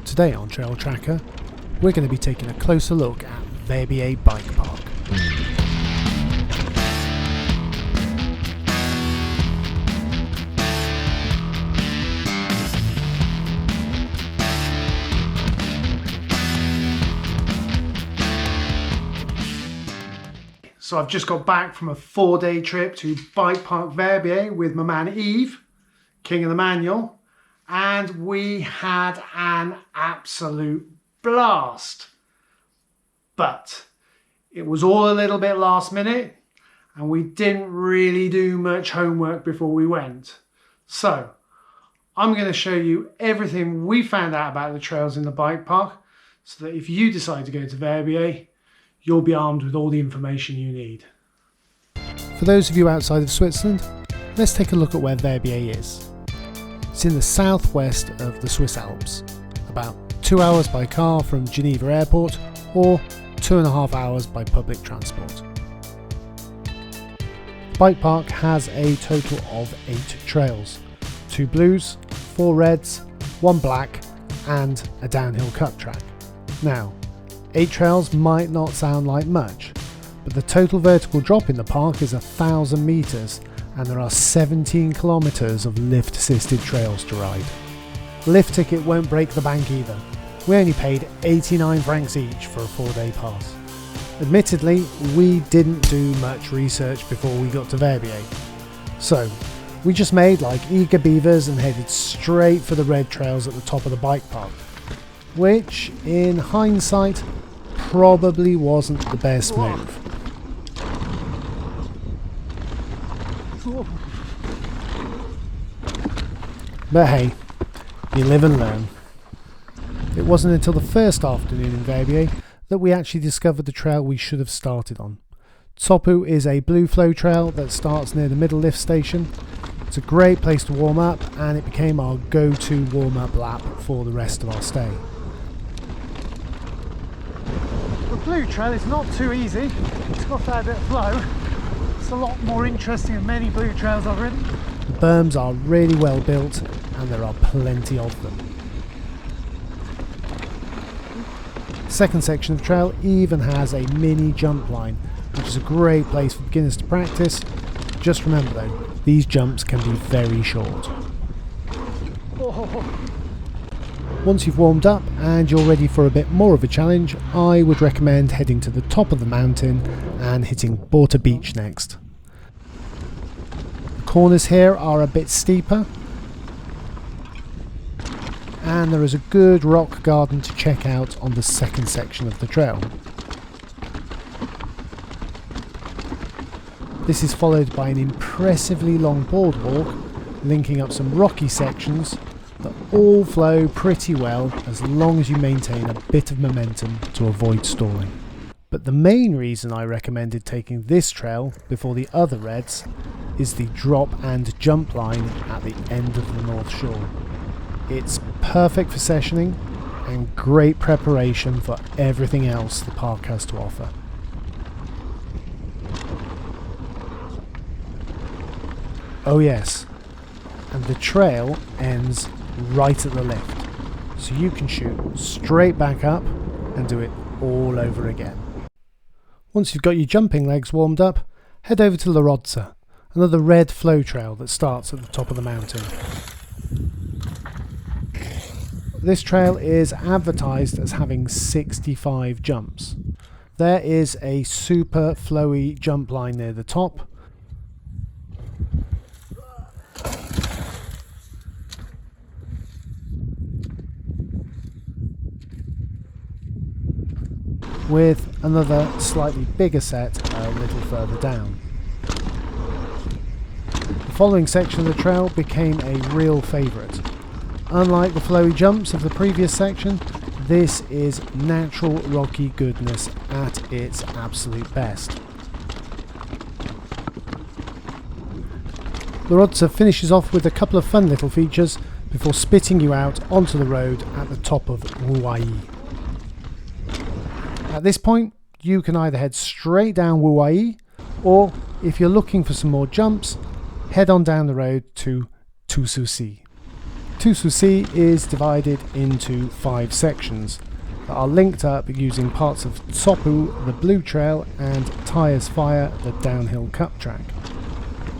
Today on Trail Tracker, we're going to be taking a closer look at Verbier Bikepark. So I've just got back from a 4-day trip to Bikepark Verbier with my man Yves, king of the manual, and we had an absolute blast. But it was all a little bit last minute and we didn't really do much homework before we went. So I'm going to show you everything we found out about the trails in the bike park so that if you decide to go to Verbier, you'll be armed with all the information you need. For those of you outside of Switzerland, let's take a look at where Verbier is. It's in the southwest of the Swiss Alps, about 2 hours by car from Geneva Airport or 2.5 hours by public transport. The bike park has a total of 8 trails, 2 blues, 4 reds, 1 black and a downhill cut track. Now, 8 trails might not sound like much, but the total vertical drop in the park is 1,000 metres and there are 17 kilometres of lift assisted trails to ride. The lift ticket won't break the bank either. We only paid 89 francs each for a 4-day pass. Admittedly, we didn't do much research before we got to Verbier. So, we just made like eager beavers and headed straight for the red trails at the top of the bike park, which, in hindsight, probably wasn't the best move. But hey, you live and learn. It wasn't until the first afternoon in Verbier that we actually discovered the trail we should have started on. Topu is a blue flow trail that starts near the middle lift station. It's a great place to warm up and it became our go-to warm-up lap for the rest of our stay. The blue trail is not too easy, it's got a fair bit of flow. It's a lot more interesting than many blue trails I've ridden. The berms are really well built and there are plenty of them. The second section of the trail even has a mini jump line, which is a great place for beginners to practice. Just remember though, these jumps can be very short. Once you've warmed up and you're ready for a bit more of a challenge, I would recommend heading to the top of the mountain and hitting Borta Beach next. The corners here are a bit steeper and there is a good rock garden to check out on the second section of the trail. This is followed by an impressively long boardwalk linking up some rocky sections that all flow pretty well as long as you maintain a bit of momentum to avoid stalling. But the main reason I recommended taking this trail before the other reds is the drop and jump line at the end of the North Shore. It's perfect for sessioning and great preparation for everything else the park has to offer. Oh yes, and the trail ends right at the lift, so you can shoot straight back up and do it all over again. Once you've got your jumping legs warmed up, head over to Borta, another red flow trail that starts at the top of the mountain. This trail is advertised as having 65 jumps. There is a super flowy jump line near the top, with another slightly bigger set a little further down. The following section of the trail became a real favourite. Unlike the flowy jumps of the previous section, this is natural rocky goodness at its absolute best. Borta finishes off with a couple of fun little features before spitting you out onto the road at the top of Wuai. At this point, you can either head straight down Wuai, or if you're looking for some more jumps, head on down the road to Tusu C. Tusu C is divided into 5 sections that are linked up using parts of Tsopu, the blue trail, and Tyres Fire, the downhill cup track.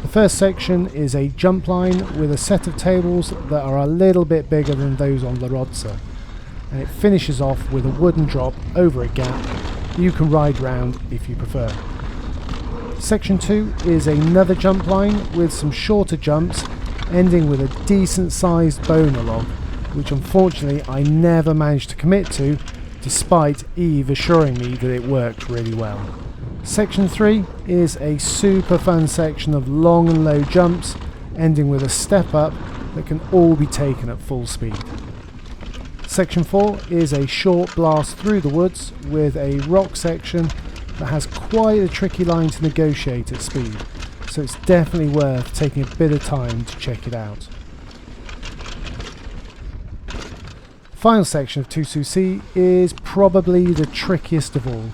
The first section is a jump line with a set of tables that are a little bit bigger than those on La Rozza, and it finishes off with a wooden drop over a gap you can ride round if you prefer. Section 2 is another jump line with some shorter jumps, ending with a decent sized boner log, which unfortunately I never managed to commit to, despite Eve assuring me that it worked really well. Section 3 is a super fun section of long and low jumps, ending with a step up that can all be taken at full speed. Section 4 is a short blast through the woods with a rock section that has quite a tricky line to negotiate at speed, so it's definitely worth taking a bit of time to check it out. The final section of Tusu C is probably the trickiest of all.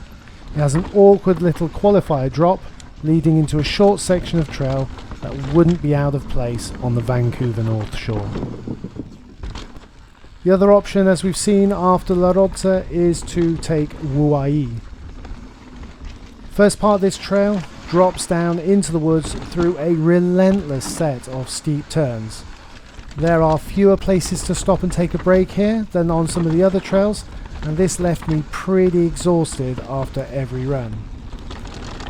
It has an awkward little qualifier drop leading into a short section of trail that wouldn't be out of place on the Vancouver North Shore. The other option, as we've seen after La Rozza, is to take Wuai. First part of this trail drops down into the woods through a relentless set of steep turns. There are fewer places to stop and take a break here than on some of the other trails, and this left me pretty exhausted after every run.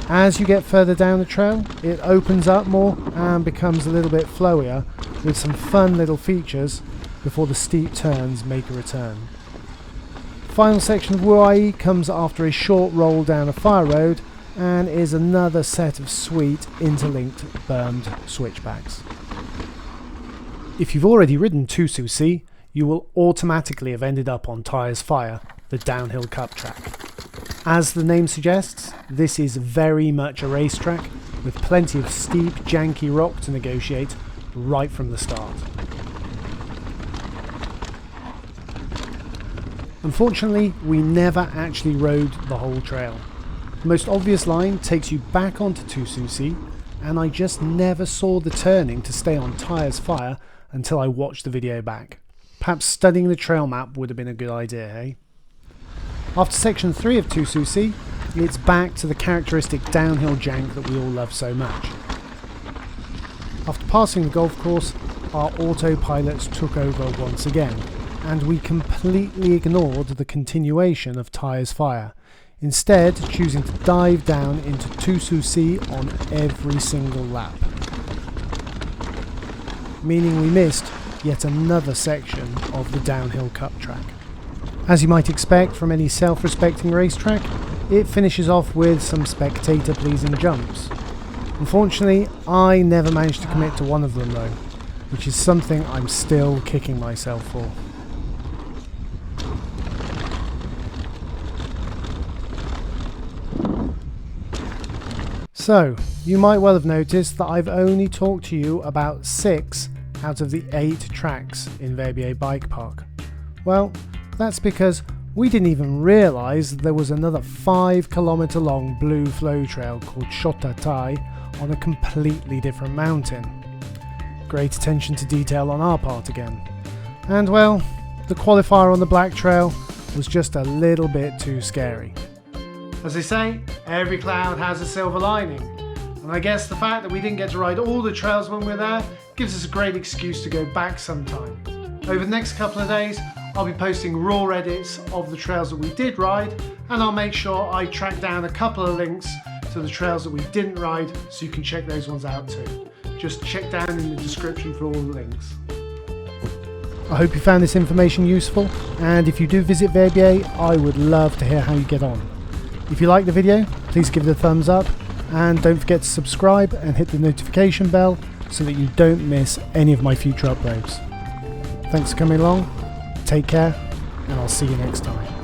As you get further down the trail, it opens up more and becomes a little bit flowier with some fun little features before the steep turns make a return. The final section of Wuai comes after a short roll down a fire road and is another set of sweet interlinked bermed switchbacks. If you've already ridden Tusu C, you will automatically have ended up on Tyres Fire, the downhill cup track. As the name suggests, this is very much a racetrack with plenty of steep, janky rock to negotiate right from the start. Unfortunately, we never actually rode the whole trail. The most obvious line takes you back onto Tusu C, and I just never saw the turning to stay on Tyres Fire until I watched the video back. Perhaps studying the trail map would have been a good idea, eh? After section 3 of Tusu C, it's back to the characteristic downhill jank that we all love so much. After passing the golf course, our autopilots took over once again, and we completely ignored the continuation of Tyres Fire, instead choosing to dive down into Tusu C on every single lap. Meaning we missed yet another section of the downhill cup track. As you might expect from any self-respecting racetrack, it finishes off with some spectator-pleasing jumps. Unfortunately, I never managed to commit to one of them though, which is something I'm still kicking myself for. So, you might well have noticed that I've only talked to you about 6 out of the 8 tracks in Verbier Bikepark. Well, that's because we didn't even realise there was another 5-kilometre long blue flow trail called Chota Tai on a completely different mountain. Great attention to detail on our part again. And well, the qualifier on the black trail was just a little bit too scary. As they say, every cloud has a silver lining. And I guess the fact that we didn't get to ride all the trails when we're there gives us a great excuse to go back sometime. Over the next couple of days, I'll be posting raw edits of the trails that we did ride, and I'll make sure I track down a couple of links to the trails that we didn't ride so you can check those ones out too. Just check down in the description for all the links. I hope you found this information useful, and if you do visit Verbier, I would love to hear how you get on. If you like the video, please give it a thumbs up, and don't forget to subscribe and hit the notification bell so that you don't miss any of my future uploads. Thanks for coming along, take care, and I'll see you next time.